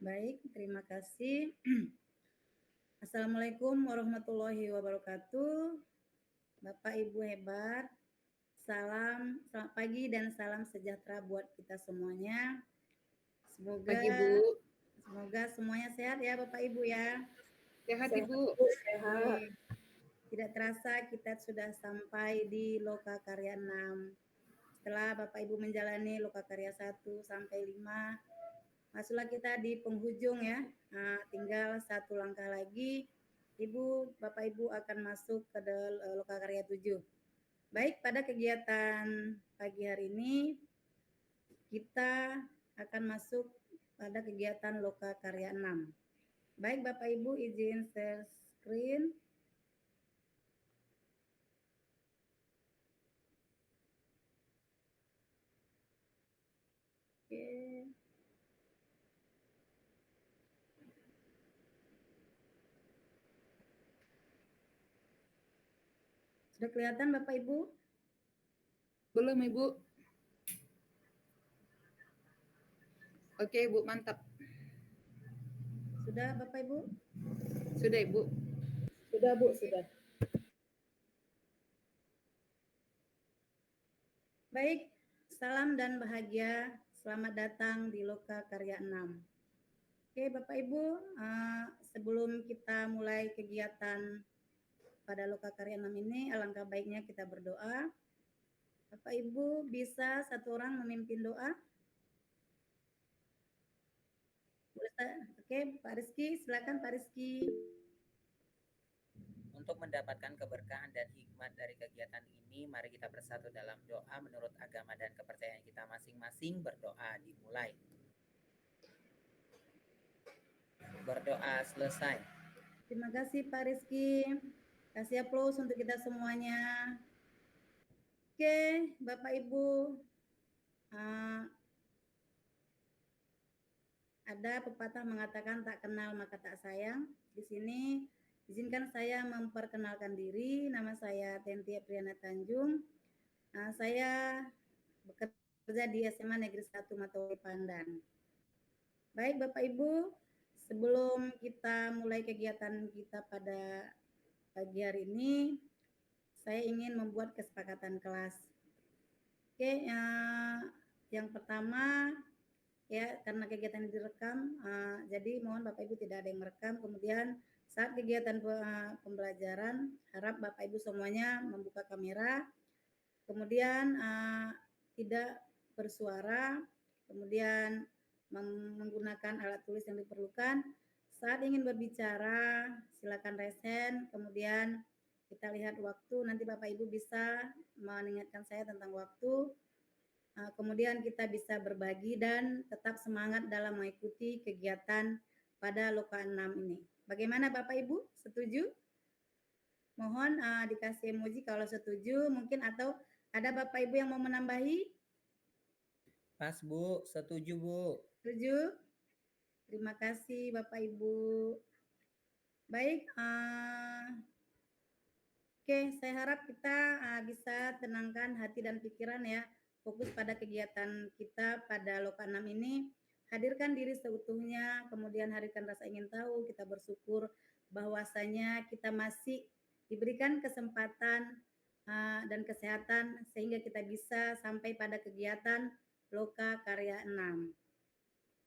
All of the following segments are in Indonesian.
Baik, terima kasih. Assalamualaikum warahmatullahi wabarakatuh. Bapak Ibu hebat, selamat pagi dan salam sejahtera buat kita semuanya. Pagi, Bu. Semoga semuanya sehat ya Bapak Ibu ya. Sehat, Ibu. Sehat. Tidak terasa kita sudah sampai di Loka Karya 6. Setelah Bapak Ibu menjalani Loka Karya 1 sampai 5, masuklah kita di penghujung ya. Nah, tinggal satu langkah lagi. Bapak Ibu akan masuk ke Loka Karya 7. Baik, pada kegiatan pagi hari ini kita akan masuk pada kegiatan Loka Karya 6. Baik, Bapak Ibu izin share screen. Oke. Sudah kelihatan Bapak Ibu? Belum, Ibu. Oke, Ibu, mantap. Sudah Bapak Ibu? Sudah, Ibu. Sudah, Bu, sudah. Baik, salam dan bahagia. Selamat datang di Loka Karya 6. Oke, Bapak Ibu, sebelum kita mulai kegiatan pada Loka Karya 6 ini, alangkah baiknya kita berdoa. Bapak Ibu bisa satu orang memimpin doa? Oke, Pak Rizky, silakan Pak Rizky. Untuk mendapatkan keberkahan dan hikmat dari kegiatan ini, mari kita bersatu dalam doa menurut agama dan kepercayaan kita masing-masing. Berdoa dimulai. Berdoa selesai. Terima kasih Pak Rizky. Kasih aplaus untuk kita semuanya. Oke, Bapak Ibu. Ada pepatah mengatakan tak kenal maka tak sayang. Di sini izinkan saya memperkenalkan diri. Nama saya Tentia Priana Tanjung. Saya bekerja di SMA Negeri 1 Matauai Pandan. Baik Bapak Ibu, sebelum kita mulai kegiatan kita pada pagi hari ini, saya ingin membuat kesepakatan kelas. Oke, yang pertama ya, karena kegiatan direkam, jadi mohon Bapak Ibu tidak ada yang merekam. Kemudian saat kegiatan pembelajaran, harap Bapak Ibu semuanya membuka kamera, kemudian tidak bersuara, kemudian menggunakan alat tulis yang diperlukan. Saat ingin berbicara, silakan raise hand, kemudian kita lihat waktu, nanti Bapak Ibu bisa mengingatkan saya tentang waktu. Kemudian kita bisa berbagi dan tetap semangat dalam mengikuti kegiatan pada Loka 6 ini. Bagaimana Bapak Ibu? Setuju? Mohon dikasih emoji kalau setuju mungkin, atau ada Bapak Ibu yang mau menambahi? Pas Bu, setuju Bu. Setuju? Terima kasih Bapak Ibu. Baik, oke, saya harap kita bisa tenangkan hati dan pikiran ya. Fokus pada kegiatan kita pada Loka 6 ini. Hadirkan diri seutuhnya, kemudian hadirkan rasa ingin tahu. Kita bersyukur bahwasanya kita masih diberikan kesempatan dan kesehatan sehingga kita bisa sampai pada kegiatan Loka Karya 6.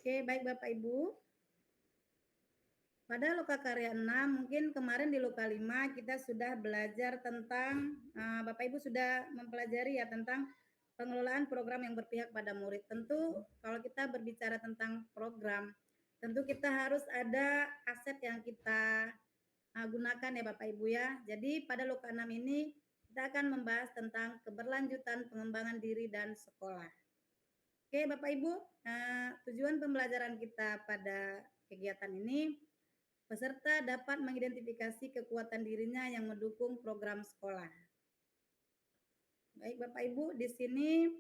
Oke, baik Bapak Ibu. Pada Loka Karya 6, mungkin kemarin di Loka 5 kita sudah belajar tentang, Bapak Ibu sudah mempelajari ya tentang pengelolaan program yang berpihak pada murid. Tentu kalau kita berbicara tentang program, tentu kita harus ada aset yang kita gunakan ya Bapak Ibu ya. Jadi pada Loka 6 ini kita akan membahas tentang keberlanjutan pengembangan diri dan sekolah. Oke Bapak Ibu, tujuan pembelajaran kita pada kegiatan ini, peserta dapat mengidentifikasi kekuatan dirinya yang mendukung program sekolah. Baik Bapak Ibu, di sini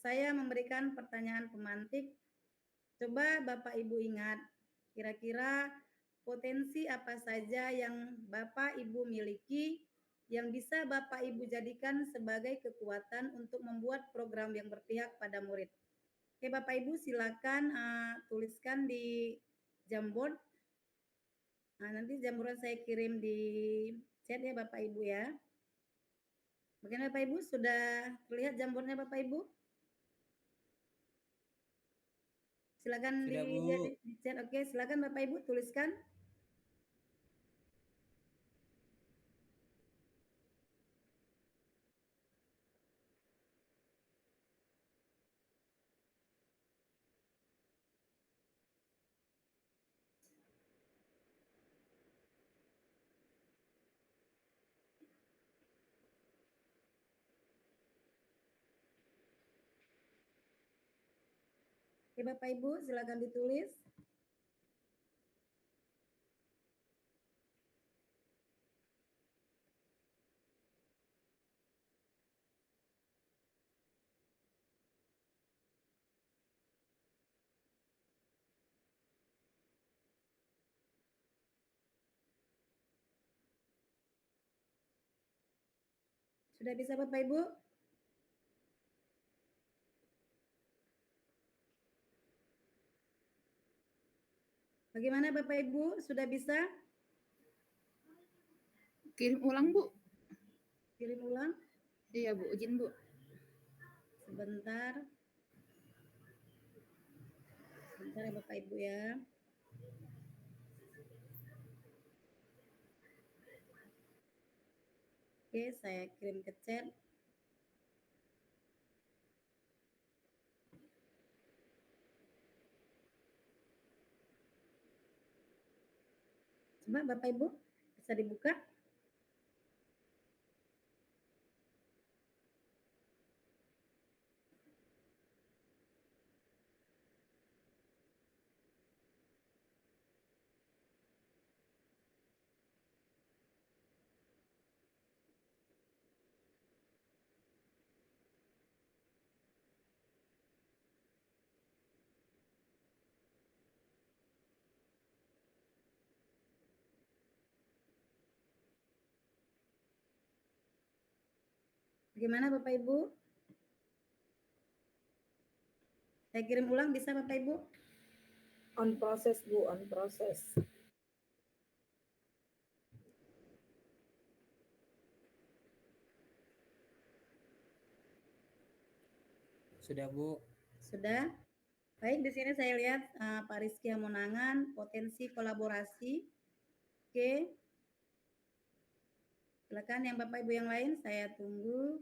saya memberikan pertanyaan pemantik. Coba Bapak Ibu ingat, kira-kira potensi apa saja yang Bapak Ibu miliki yang bisa Bapak Ibu jadikan sebagai kekuatan untuk membuat program yang berpihak pada murid. Oke Bapak Ibu, silakan tuliskan di Jamboard. Nah, nanti Jamboard saya kirim di chat ya Bapak Ibu ya. Bagaimana Bapak Ibu, sudah terlihat Jamboardnya Bapak Ibu? Silakan Sudah, Bu. dilihat di chat. Oke, silakan Bapak Ibu tuliskan. Oke, Bapak Ibu, silakan ditulis. Sudah bisa Bapak Ibu? Bagaimana Bapak Ibu, sudah bisa? Kirim ulang, Bu. Kirim ulang. Iya, Bu. Izin, Bu. Sebentar. Sebentar ya Bapak Ibu ya. Oke, saya kirim ke chat. Coba Bapak Ibu, bisa dibuka? Bagaimana Bapak Ibu? Saya kirim ulang, bisa Bapak Ibu? On process, Bu, on process. Sudah, Bu. Sudah. Baik, di sini saya lihat Pak Rizky Hamonangan, potensi kolaborasi. Oke. Silakan yang Bapak Ibu yang lain, saya tunggu.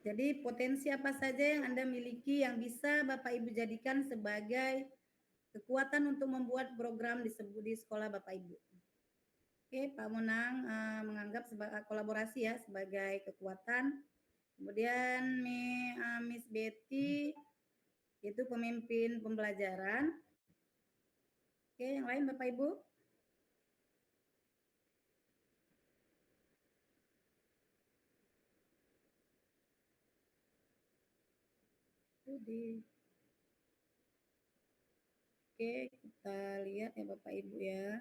Jadi potensi apa saja yang Anda miliki yang bisa Bapak Ibu jadikan sebagai kekuatan untuk membuat program disebut di sekolah Bapak Ibu. Oke, Pak Monang menganggap sebagai kolaborasi ya sebagai kekuatan. Kemudian Miss Betty itu pemimpin pembelajaran. Oke, yang lain Bapak Ibu? Oke, kita lihat ya Bapak Ibu ya.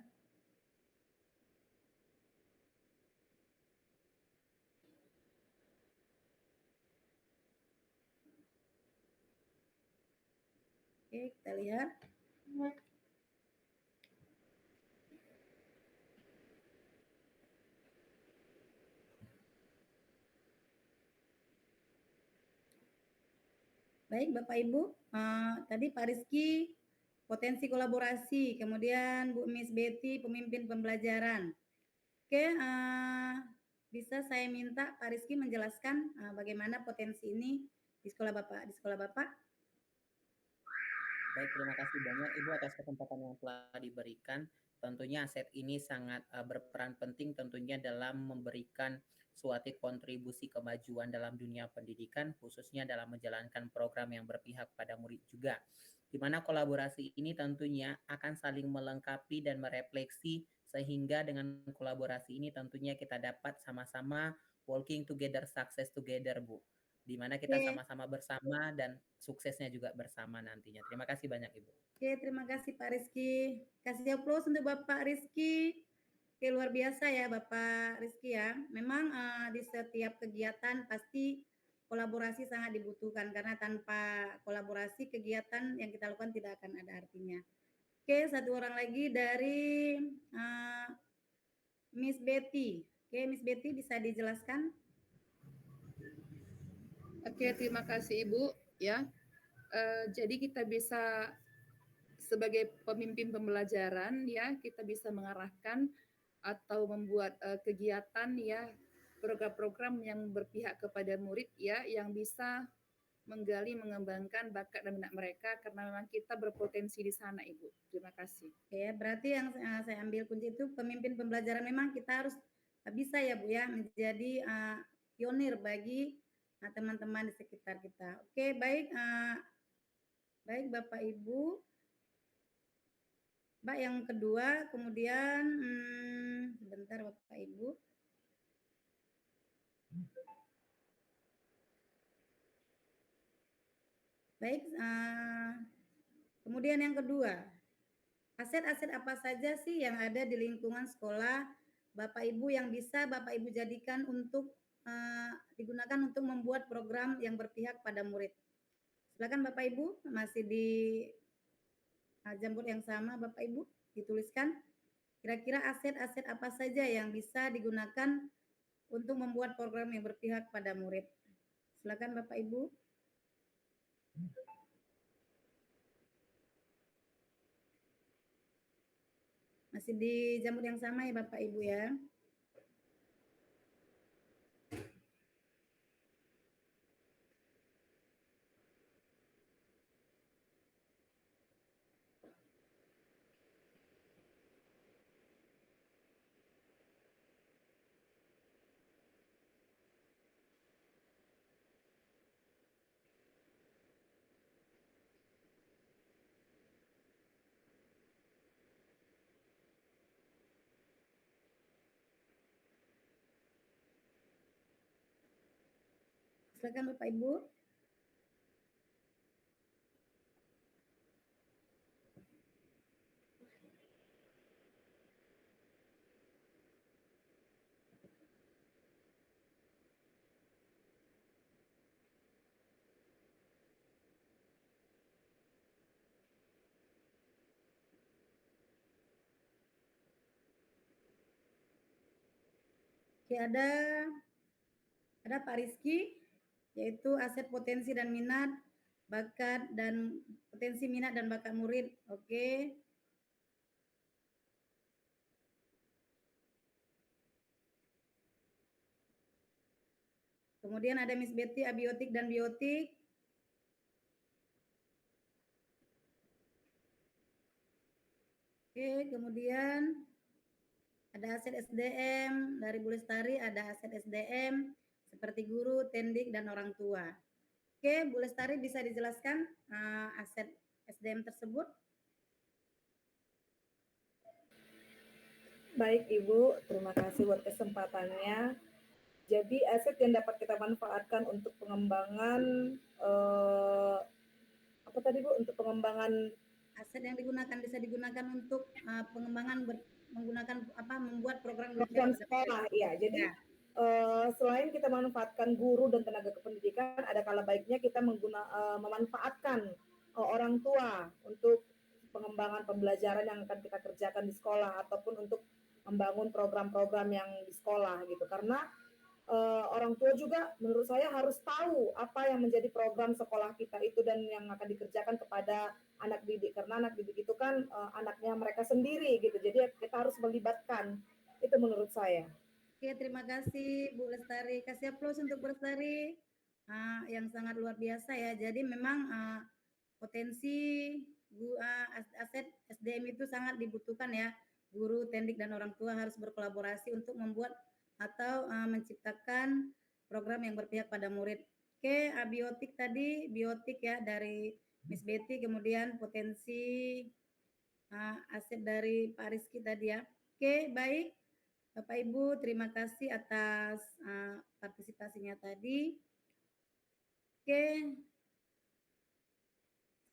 Oke, kita lihat. Baik Bapak Ibu, tadi Pak Rizky potensi kolaborasi, kemudian Bu Miss Betty pemimpin pembelajaran. Oke, bisa saya minta Pak Rizky menjelaskan bagaimana potensi ini di sekolah Bapak, Baik, terima kasih banyak Ibu atas kesempatan yang telah diberikan. Tentunya aset ini sangat berperan penting tentunya dalam memberikan suatu kontribusi kemajuan dalam dunia pendidikan, khususnya dalam menjalankan program yang berpihak pada murid juga. Di mana kolaborasi ini tentunya akan saling melengkapi dan merefleksi, sehingga dengan kolaborasi ini tentunya kita dapat sama-sama working together, success together, Bu. Di mana kita Oke. sama-sama bersama dan suksesnya juga bersama nantinya. Terima kasih banyak Ibu. Oke, terima kasih Pak Rizky. Kasih aplaus untuk Bapak Rizky. Oke, luar biasa ya Bapak Rizky ya. Memang di setiap kegiatan pasti kolaborasi sangat dibutuhkan karena tanpa kolaborasi kegiatan yang kita lakukan tidak akan ada artinya. Oke, satu orang lagi dari Miss Betty. Oke, Miss Betty bisa dijelaskan? Oke, terima kasih Ibu. Ya, jadi kita bisa sebagai pemimpin pembelajaran ya, kita bisa mengarahkan atau membuat kegiatan ya, program-program yang berpihak kepada murid ya, yang bisa menggali, mengembangkan bakat dan minat mereka karena memang kita berpotensi di sana, Ibu. Terima kasih. Ya, berarti yang saya ambil kunci itu pemimpin pembelajaran memang kita harus bisa ya Bu ya menjadi pionir bagi teman-teman di sekitar kita. Oke, baik baik Bapak Ibu. Mbak yang kedua, kemudian sebentar Bapak Ibu. Baik, kemudian yang kedua, aset-aset apa saja sih yang ada di lingkungan sekolah Bapak Ibu yang bisa Bapak Ibu jadikan untuk digunakan untuk membuat program yang berpihak pada murid. Silakan Bapak Ibu, masih di Jamboard yang sama Bapak Ibu, dituliskan kira-kira aset-aset apa saja yang bisa digunakan untuk membuat program yang berpihak pada murid. Silakan Bapak Ibu. Masih di Jamboard yang sama ya Bapak Ibu ya. Silakan Bapak Ibu. Oke, ada Pak Rizky, yaitu aset potensi dan minat, bakat dan potensi minat dan bakat murid. Oke. Kemudian ada Miss Betty, abiotik dan biotik. Oke, kemudian ada aset SDM dari Bu Lestari, ada aset SDM seperti guru, tendik, dan orang tua. Oke, Bu Lestari bisa dijelaskan aset SDM tersebut? Baik Ibu, terima kasih buat kesempatannya. Jadi aset yang dapat kita manfaatkan untuk pengembangan apa tadi Bu? Untuk pengembangan aset yang bisa digunakan untuk pengembangan menggunakan membuat program sekolah. Iya, jadi ya. Selain kita manfaatkan guru dan tenaga kependidikan, ada kala baiknya kita memanfaatkan orang tua untuk pengembangan pembelajaran yang akan kita kerjakan di sekolah ataupun untuk membangun program-program yang di sekolah gitu. Karena orang tua juga menurut saya harus tahu apa yang menjadi program sekolah kita itu dan yang akan dikerjakan kepada anak didik, karena anak didik itu kan anaknya mereka sendiri gitu, jadi kita harus melibatkan, itu menurut saya. Oke, terima kasih Bu Lestari, kasih aplaus untuk Bu Lestari yang sangat luar biasa ya. Jadi memang potensi aset SDM itu sangat dibutuhkan ya. Guru, tendik, dan orang tua harus berkolaborasi untuk membuat atau menciptakan program yang berpihak pada murid. Oke, abiotik tadi, biotik ya dari Miss Betty, kemudian potensi aset dari Pak Rizky tadi ya. Oke, baik. Bapak Ibu, terima kasih atas partisipasinya tadi. Oke.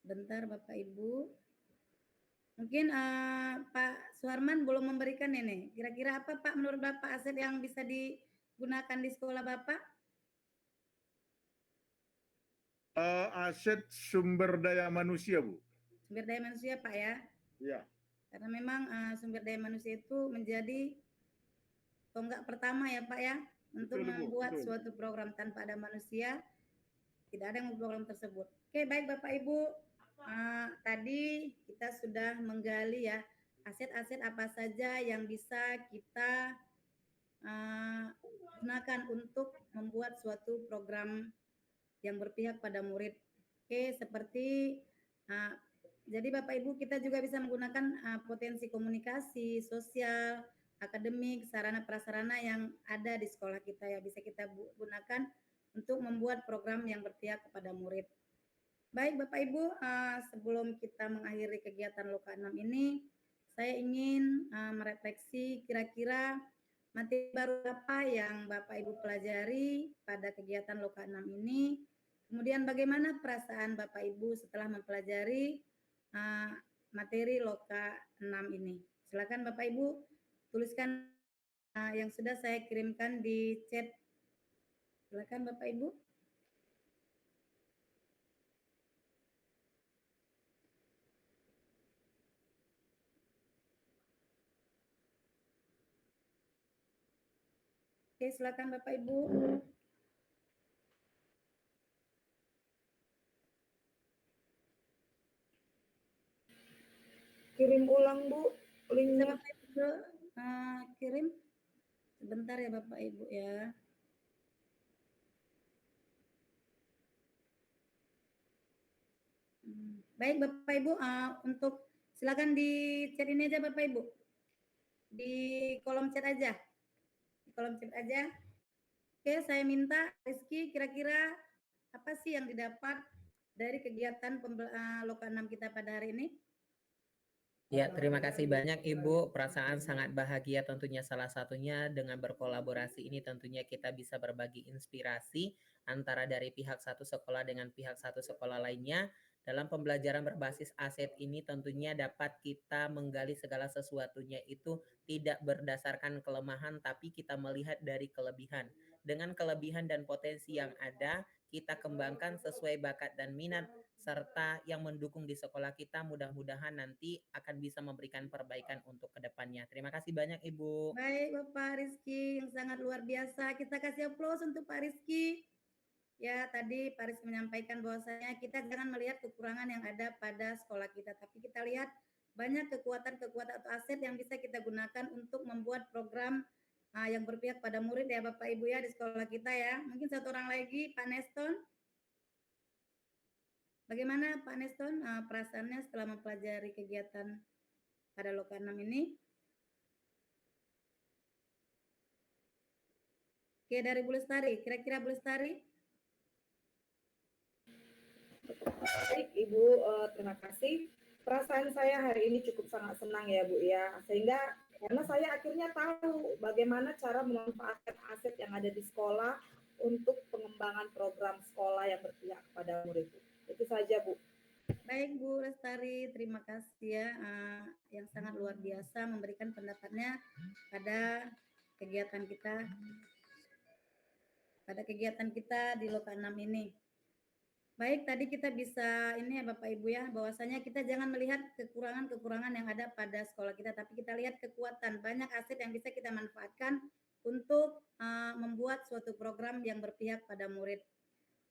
Bentar Bapak Ibu. Mungkin Pak Suharman belum memberikan ini. Kira-kira apa Pak menurut Bapak aset yang bisa digunakan di sekolah Bapak? Aset sumber daya manusia, Bu. Sumber daya manusia, Pak ya. Ya. Karena memang sumber daya manusia itu menjadi tonggak pertama ya Pak ya, untuk Betul, Bu, membuat betul. suatu program. Tanpa ada manusia, tidak ada yang program tersebut. Oke, baik Bapak Ibu. Tadi kita sudah menggali ya, aset-aset apa saja yang bisa kita gunakan untuk membuat suatu program yang berpihak pada murid. Oke, seperti jadi Bapak Ibu, kita juga bisa menggunakan potensi komunikasi, sosial, akademik, sarana prasarana yang ada di sekolah kita ya, bisa kita gunakan untuk membuat program yang berpihak kepada murid. Baik Bapak Ibu, sebelum kita mengakhiri kegiatan Loka 6 ini, saya ingin merefleksi kira-kira materi baru apa yang Bapak Ibu pelajari pada kegiatan Loka 6 ini. Kemudian bagaimana perasaan Bapak Ibu setelah mempelajari materi Loka 6 ini. Silakan Bapak Ibu tuliskan yang sudah saya kirimkan di chat. Silakan Bapak Ibu. Oke, silakan Bapak Ibu. Kirim ulang Bu linknya. Bapak Ibu kirim. Sebentar ya Bapak Ibu ya. Baik Bapak Ibu, untuk silakan di chat ini aja Bapak Ibu. Di kolom chat aja. Di kolom chat aja. Oke, saya minta Rizky kira-kira apa sih yang didapat dari kegiatan Loka 6 kita pada hari ini? Ya, terima kasih banyak Ibu. Perasaan sangat bahagia tentunya salah satunya dengan berkolaborasi ini tentunya kita bisa berbagi inspirasi antara dari pihak satu sekolah dengan pihak satu sekolah lainnya. Dalam pembelajaran berbasis aset ini tentunya dapat kita menggali segala sesuatunya itu tidak berdasarkan kelemahan tapi kita melihat dari kelebihan. Dengan kelebihan dan potensi yang ada, kita kembangkan sesuai bakat dan minat serta yang mendukung di sekolah kita mudah-mudahan nanti akan bisa memberikan perbaikan untuk kedepannya. Terima kasih banyak Ibu. Baik Bapak Rizky yang sangat luar biasa. Kita kasih aplaus untuk Pak Rizky. Ya tadi Pak Rizky menyampaikan bahwasanya kita jangan melihat kekurangan yang ada pada sekolah kita, tapi kita lihat banyak kekuatan-kekuatan atau aset yang bisa kita gunakan untuk membuat program yang berpihak pada murid ya Bapak Ibu ya di sekolah kita ya. Mungkin satu orang lagi Pak Neston. Bagaimana Pak Neston perasaannya setelah mempelajari kegiatan pada Loka 6 ini? Oke, dari Bu Lestari, kira-kira Bu Lestari? Baik Ibu, terima kasih. Perasaan saya hari ini cukup sangat senang ya Bu ya, sehingga karena saya akhirnya tahu bagaimana cara memanfaatkan aset yang ada di sekolah untuk pengembangan program sekolah yang berpihak kepada murid. Itu saja Bu. Baik Bu Lestari, terima kasih ya yang sangat luar biasa memberikan pendapatnya pada kegiatan kita di Loka 6 ini. Baik, tadi kita bisa ini ya Bapak Ibu ya, bahwasanya kita jangan melihat kekurangan-kekurangan yang ada pada sekolah kita, tapi kita lihat kekuatan, banyak aset yang bisa kita manfaatkan untuk membuat suatu program yang berpihak pada murid.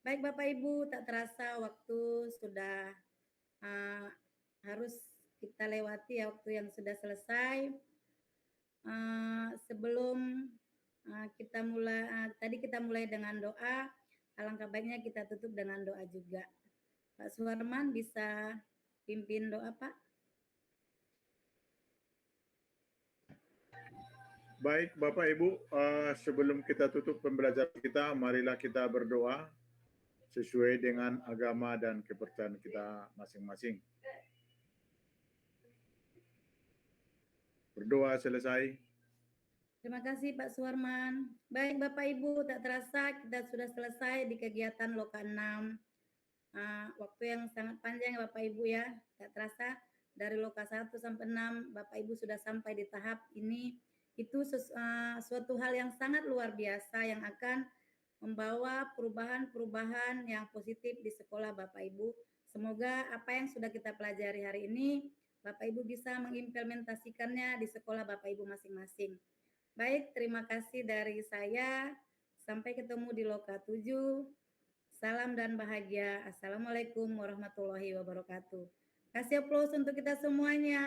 Baik Bapak Ibu, tak terasa waktu sudah harus kita lewati ya, waktu yang sudah selesai. Sebelum kita mulai, tadi kita mulai dengan doa, alangkah baiknya kita tutup dengan doa juga. Pak Suharman bisa pimpin doa Pak? Baik Bapak Ibu, sebelum kita tutup pembelajaran kita, marilah kita berdoa sesuai dengan agama dan kepercayaan kita masing-masing. Berdoa selesai. Terima kasih Pak Suharman. Baik Bapak Ibu, tak terasa kita sudah selesai di kegiatan Loka 6. Waktu yang sangat panjang ya Bapak Ibu ya. Tak terasa dari Loka 1 sampai 6 Bapak Ibu sudah sampai di tahap ini. Itu suatu hal yang sangat luar biasa yang akan membawa perubahan-perubahan yang positif di sekolah Bapak Ibu. Semoga apa yang sudah kita pelajari hari ini, Bapak Ibu bisa mengimplementasikannya di sekolah Bapak Ibu masing-masing. Baik, terima kasih dari saya. Sampai ketemu di Loka 7. Salam dan bahagia. Assalamualaikum warahmatullahi wabarakatuh. Kasih aplaus untuk kita semuanya.